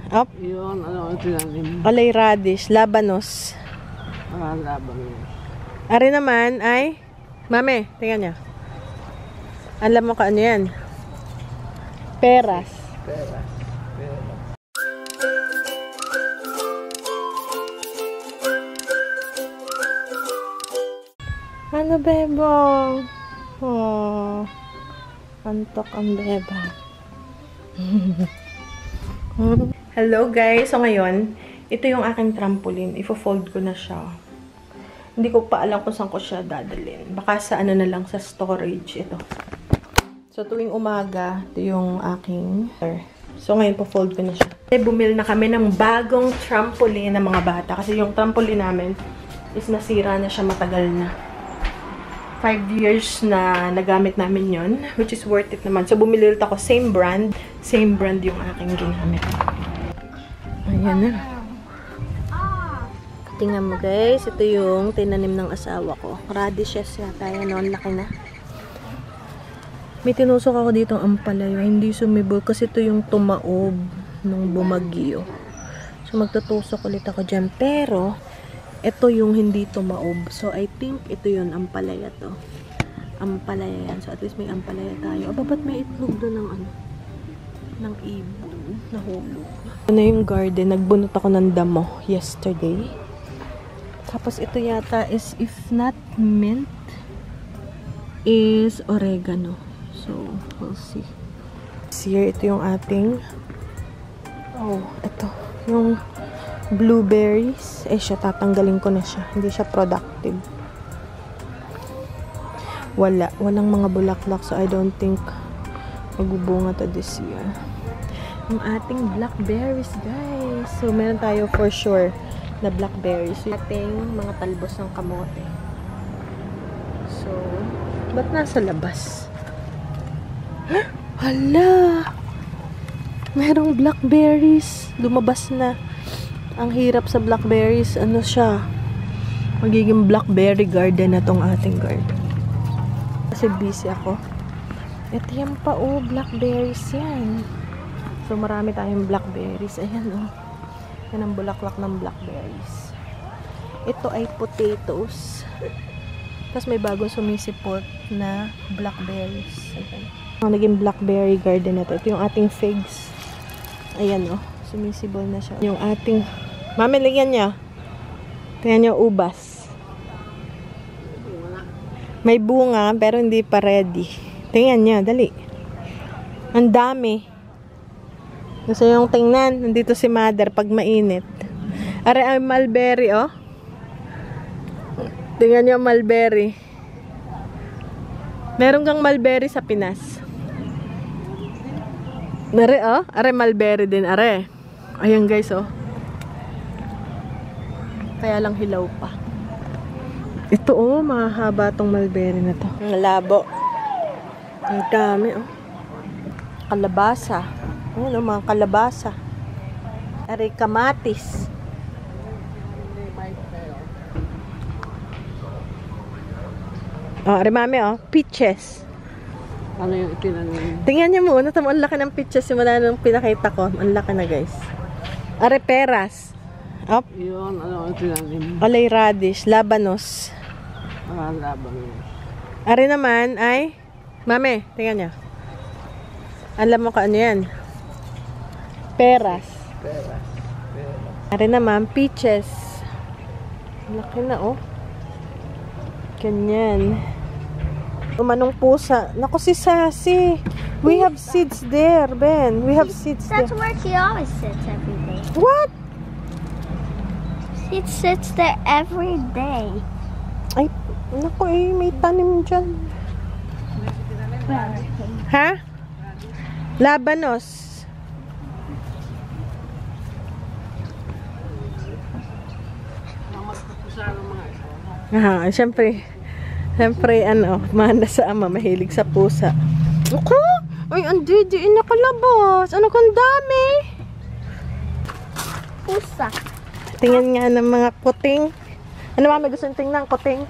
Up. Yun, ano ito namin? Olay radish, labanos. Labanos. Ari naman ay, mame, tingnan niya. Alam mo ka ano yan? Peras. Peras. Ano, bebong? Oh, antok ang bebang. Hello guys, so ngayon, ito yung aking trampoline. Ifo-fold ko na siya. Hindi ko pa alam kung saan ko siya dadalhin. Baka sa ano na lang, sa storage ito. So tuwing umaga, ito yung aking... So ngayon, po-fold ko na siya. Bumili na kami ng bagong trampoline ng mga bata. Kasi yung trampoline namin is nasira na siya, matagal na. 5 years na nagamit namin yon, which is worth it naman. So, bumili ulit ako. Same brand yung aking ginamit. Ayan na. Tingnan mo guys, ito yung tinanim ng asawa ko. Radishes yata yan, no? Laki na. May tinusok ako dito ang ampalaya. Hindi sumibol kasi ito yung tumaob nung bumagyo. So, magtutusok ulit ako dyan. Pero, ito yung hindi tumaob. So, I think ito yun, ampalaya to. Ampalaya yan. So, at least may ampalaya tayo. Aba, ba't may itlog doon ng ano? Ng ibon. Nahulog. Ito na yung garden. Nagbunot ako ng damo yesterday. Tapos, ito yata is, if not mint, is oregano. So, we'll see. Here, ito yung ating ito. Yung blueberries. Eh, siya, tatanggalin ko na siya. Hindi siya productive. Walang mga bulaklak. So, I don't think magbubunga to this year. Yung ating blackberries, guys. So, meron tayo for sure na blackberries. Yung ating mga talbos ng kamote. So, ba't nasa labas? Hala! Merong blackberries. Lumabas na. Ang hirap sa blackberries, ano siya, magiging blackberry garden na tong ating garden. Kasi busy ako. Ito yan pa, blackberries yan. So, marami tayong blackberries. Ayan, yan ang bulaklak ng blackberries. Ito ay potatoes. Tapos may bagong sumisipot na blackberries. Ayan. Ang naging blackberry garden na to. Ito yung ating figs. Ayan, sumisibol na siya. Yung ating... Mami, lagyan niya. Tingnan niyo, ubas. May bunga, pero hindi pa ready. Tingnan niya, dali. Ang dami. Gusto yung tingnan. Nandito si mother pag mainit. Are ay mulberry, Tingnan niyo, mulberry. Meron kang mulberry sa Pinas. Are mulberry din, are. Ayan guys, Kaya lang hilaw pa. Ito, mahaba tong mulberry na to. Ang labo. Ang dami, Kalabasa. Mga kalabasa. Are kamatis. Are mami, peaches. Ano yung itinanim? Tingnan niyo muna, ang laki ng peaches simula nung pinakita ko. Ang laki na guys. Are peras. Up. Yun, ano ito namin? Olay radish, labanos. Labanos. Ari naman ay, mame, tingnan niya. Alam mo ka ano yan? Peras. Peras. Ari naman, peaches. Laki na, Ganyan. Umanong pusa. Naku, si Sassy. We have seeds there, Ben. We have seeds there. That's where she always sits every day. What? She sits there every day. Ay, naku may tanim dyan. Ha? Labanos. Siyempre, mana sa ama, mahilig sa pusa. Ako? Ay, ang didiin na kalabas. Ano kang dami? Pusa. Tingnan nga ng mga kuting. Ano mami gusto nyo tingnan? Kuting?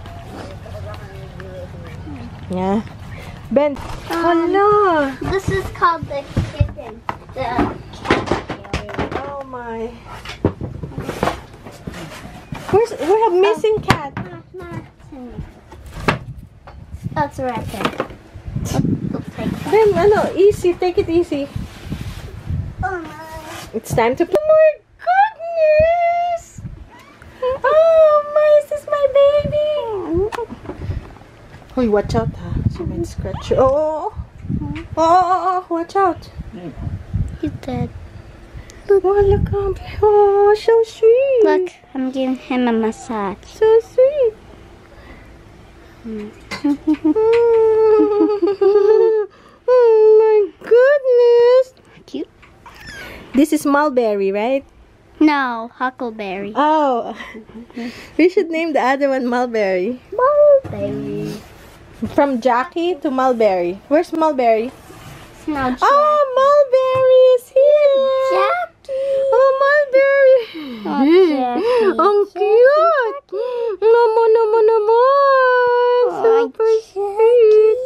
Nga. Ben. Hala. This is called the kitten. The cat area. Oh ate. We have missing cat. That's right there. Then, easy. Take it easy. Oh my. It's time to play. Oh my goodness! Oh, this is my baby. Hoy, watch out, ha. She might scratch you. Oh, watch out. He's dead. Oh, look. Oh, so sweet. Look, I'm giving him a massage. So sweet. Oh my goodness. Cute. This is mulberry, right? No, huckleberry. Oh. We should name the other one mulberry. Mulberry. From Jackie to mulberry. Where's mulberry? Now, Oh, mulberry is here. Jackie. Oh, mulberry. Oh, Jackie. Ang cute. Naman. Super sweet.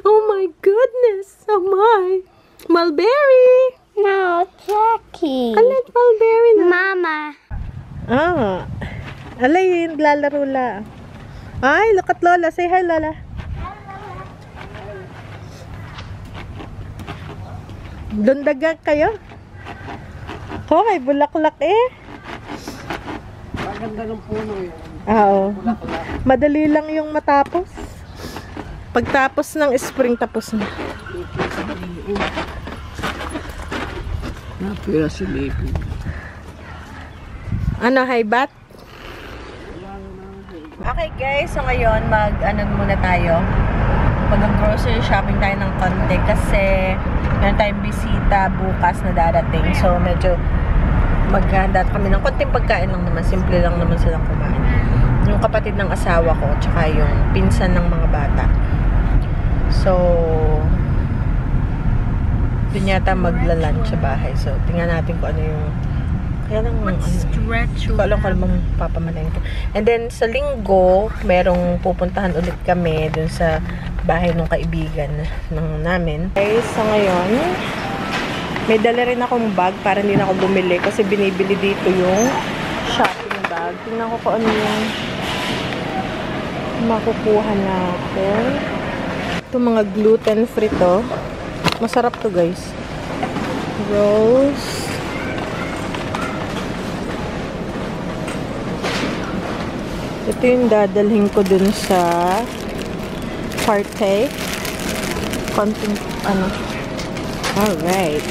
Oh my goodness. Oh my. Mulberry. No, Jackie. I like mulberry na. Mama. Ah. Alay, yung lalaro lang. Ay, look at Lola. Say hi, Lola. Lundaga kayo? Oh, may bulaklak eh. Maganda ng puno yun. Oo. Bulaklak. Madali lang yung matapos. Pagtapos ng spring, tapos na. Napira si baby. Ano, hi, bat? Okay guys, so ngayon muna tayo. Mag-grocery shopping tayo ng konti kasi meron tayong bisita bukas na darating. So medyo maghahanda kami ng konting pagkain lang naman. Simple lang naman silang kumain. Yung kapatid ng asawa ko, tsaka yung pinsan ng mga bata. So dun yata magla-lunch sa bahay. So tingnan natin kung ano yung kaya lang Stretch. ko alam bang papamalengke. And then sa linggo, merong pupuntahan ulit kami dun sa bahay ng kaibigan namin. Okay, so ngayon, may dala rin akong bag para hindi na ako bumili kasi binibili dito yung shopping bag. Tingnan ko kung ano yung makukuha natin. Ito mga gluten free to. Masarap to guys. Rose. Ito yung dadalhin ko dun sa party. Konting, Alright.